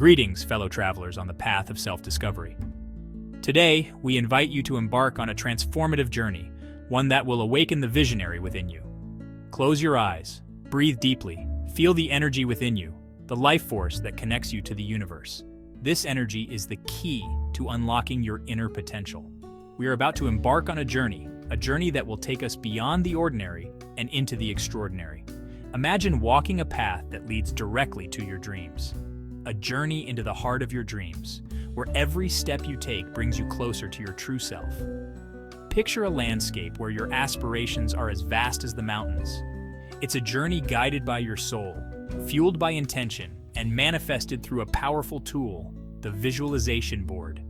Greetings, fellow travelers on the path of self-discovery. Today, we invite you to embark on a transformative journey, one that will awaken the visionary within you. Close your eyes, breathe deeply, feel the energy within you, the life force that connects you to the universe. This energy is the key to unlocking your inner potential. We are about to embark on a journey that will take us beyond the ordinary and into the extraordinary. Imagine walking a path that leads directly to your dreams. A journey into the heart of your dreams, where every step you take brings you closer to your true self. Picture a landscape where your aspirations are as vast as the mountains. It's a journey guided by your soul, fueled by intention, and manifested through a powerful tool, the visualization board.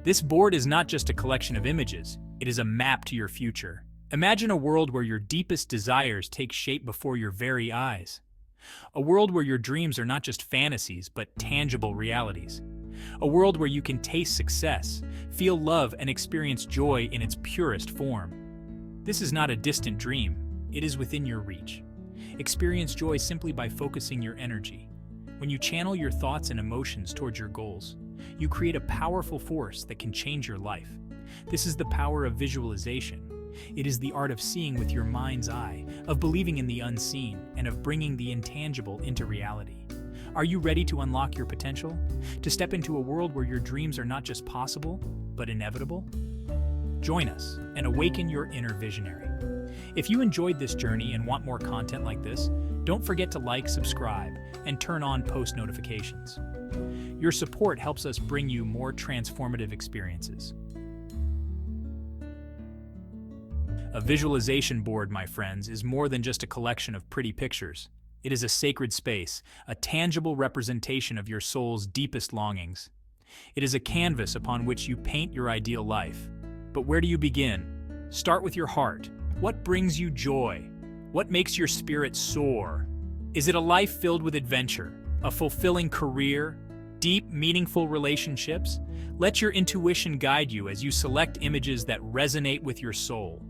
This board is not just a collection of images, it is a map to your future. Imagine a world where your deepest desires take shape before your very eyes. A world where your dreams are not just fantasies, but tangible realities. A world where you can taste success, feel love, and experience joy in its purest form. This is not a distant dream, it is within your reach. Experience joy simply by focusing your energy. When you channel your thoughts and emotions towards your goals, you create a powerful force that can change your life. This is the power of visualization. It is the art of seeing with your mind's eye, of believing in the unseen, and of bringing the intangible into reality. Are you ready to unlock your potential? To step into a world where your dreams are not just possible, but inevitable? Join us and awaken your inner visionary. If you enjoyed this journey and want more content like this, don't forget to like, subscribe, and turn on post notifications. Your support helps us bring you more transformative experiences. A visualization board, my friends, is more than just a collection of pretty pictures. It is a sacred space, a tangible representation of your soul's deepest longings. It is a canvas upon which you paint your ideal life. But where do you begin? Start with your heart. What brings you joy? What makes your spirit soar? Is it a life filled with adventure, a fulfilling career, deep, meaningful relationships? Let your intuition guide you as you select images that resonate with your soul.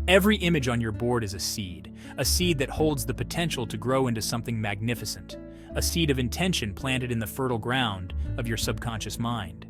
Every image on your board is a seed that holds the potential to grow into something magnificent, a seed of intention planted in the fertile ground of your subconscious mind.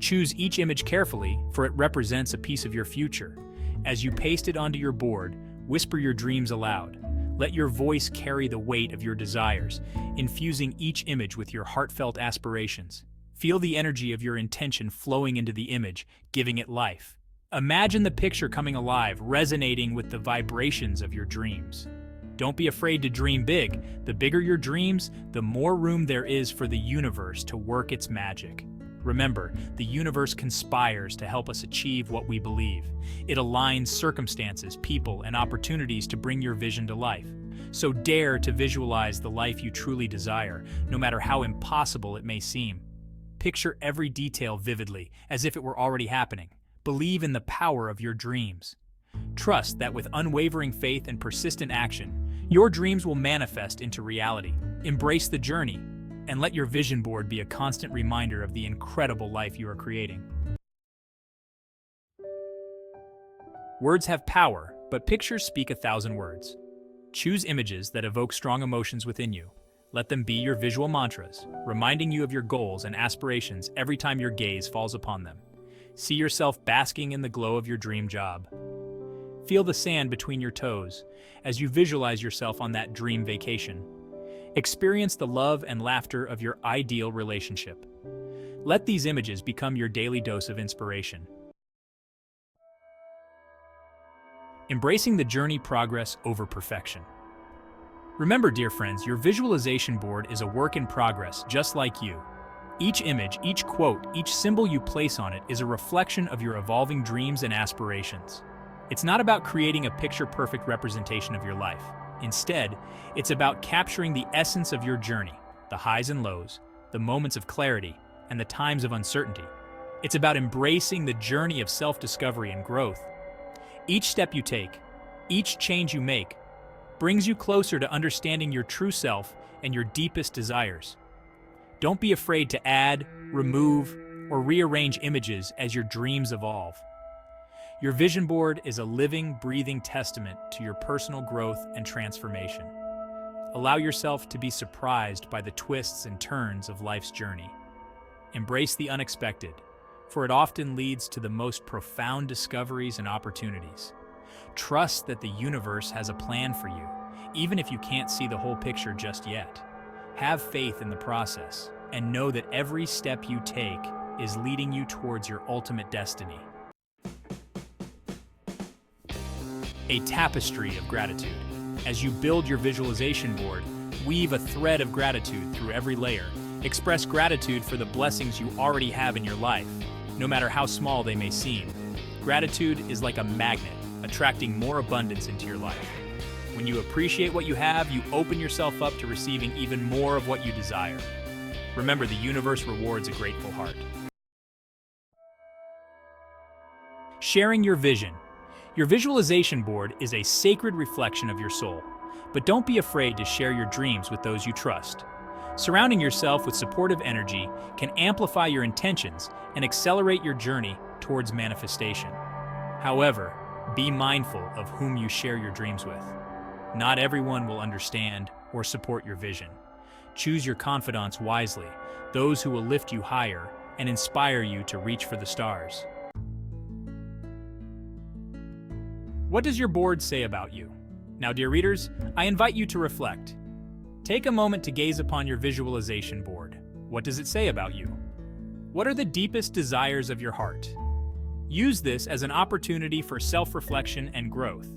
Choose each image carefully, for it represents a piece of your future. As you paste it onto your board, whisper your dreams aloud. Let your voice carry the weight of your desires, infusing each image with your heartfelt aspirations. Feel the energy of your intention flowing into the image, giving it life. Imagine the picture coming alive, resonating with the vibrations of your dreams. Don't be afraid to dream big. The bigger your dreams, the more room there is for the universe to work its magic. Remember, the universe conspires to help us achieve what we believe. It aligns circumstances, people, and opportunities to bring your vision to life. So dare to visualize the life you truly desire, no matter how impossible it may seem. Picture every detail vividly, as if it were already happening. Believe in the power of your dreams. Trust that with unwavering faith and persistent action, your dreams will manifest into reality. Embrace the journey, and let your vision board be a constant reminder of the incredible life you are creating. Words have power, but pictures speak 1,000 words. Choose images that evoke strong emotions within you. Let them be your visual mantras, reminding you of your goals and aspirations every time your gaze falls upon them. See yourself basking in the glow of your dream job. Feel the sand between your toes as you visualize yourself on that dream vacation. Experience the love and laughter of your ideal relationship. Let these images become your daily dose of inspiration. Embracing the journey, progress over perfection. Remember, dear friends, your visualization board is a work in progress, just like you. Each image, each quote, each symbol you place on it is a reflection of your evolving dreams and aspirations. It's not about creating a picture-perfect representation of your life. Instead, it's about capturing the essence of your journey, the highs and lows, the moments of clarity, and the times of uncertainty. It's about embracing the journey of self-discovery and growth. Each step you take, each change you make, brings you closer to understanding your true self and your deepest desires. Don't be afraid to add, remove, or rearrange images as your dreams evolve. Your vision board is a living, breathing testament to your personal growth and transformation. Allow yourself to be surprised by the twists and turns of life's journey. Embrace the unexpected, for it often leads to the most profound discoveries and opportunities. Trust that the universe has a plan for you, even if you can't see the whole picture just yet. Have faith in the process, and know that every step you take is leading you towards your ultimate destiny. A tapestry of gratitude. As you build your visualization board, weave a thread of gratitude through every layer. Express gratitude for the blessings you already have in your life, no matter how small they may seem. Gratitude is like a magnet, attracting more abundance into your life. When you appreciate what you have, you open yourself up to receiving even more of what you desire. Remember, the universe rewards a grateful heart. Sharing your vision. Your visualization board is a sacred reflection of your soul, but don't be afraid to share your dreams with those you trust. Surrounding yourself with supportive energy can amplify your intentions and accelerate your journey towards manifestation. However, be mindful of whom you share your dreams with. Not everyone will understand or support your vision. Choose your confidants wisely, those who will lift you higher and inspire you to reach for the stars. What does your board say about you? Now, dear readers, I invite you to reflect. Take a moment to gaze upon your visualization board. What does it say about you? What are the deepest desires of your heart? Use this as an opportunity for self-reflection and growth.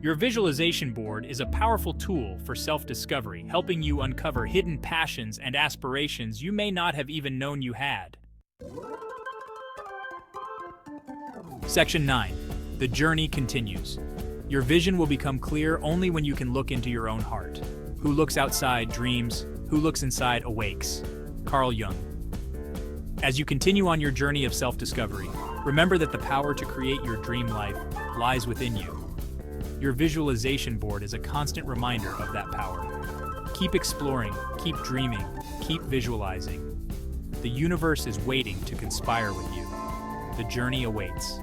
Your visualization board is a powerful tool for self-discovery, helping you uncover hidden passions and aspirations you may not have even known you had. Section 9. The journey continues. Your vision will become clear only when you can look into your own heart. Who looks outside dreams, who looks inside awakes. Carl Jung. As you continue on your journey of self-discovery, remember that the power to create your dream life lies within you. Your visualization board is a constant reminder of that power. Keep exploring, keep dreaming, keep visualizing. The universe is waiting to conspire with you. The journey awaits.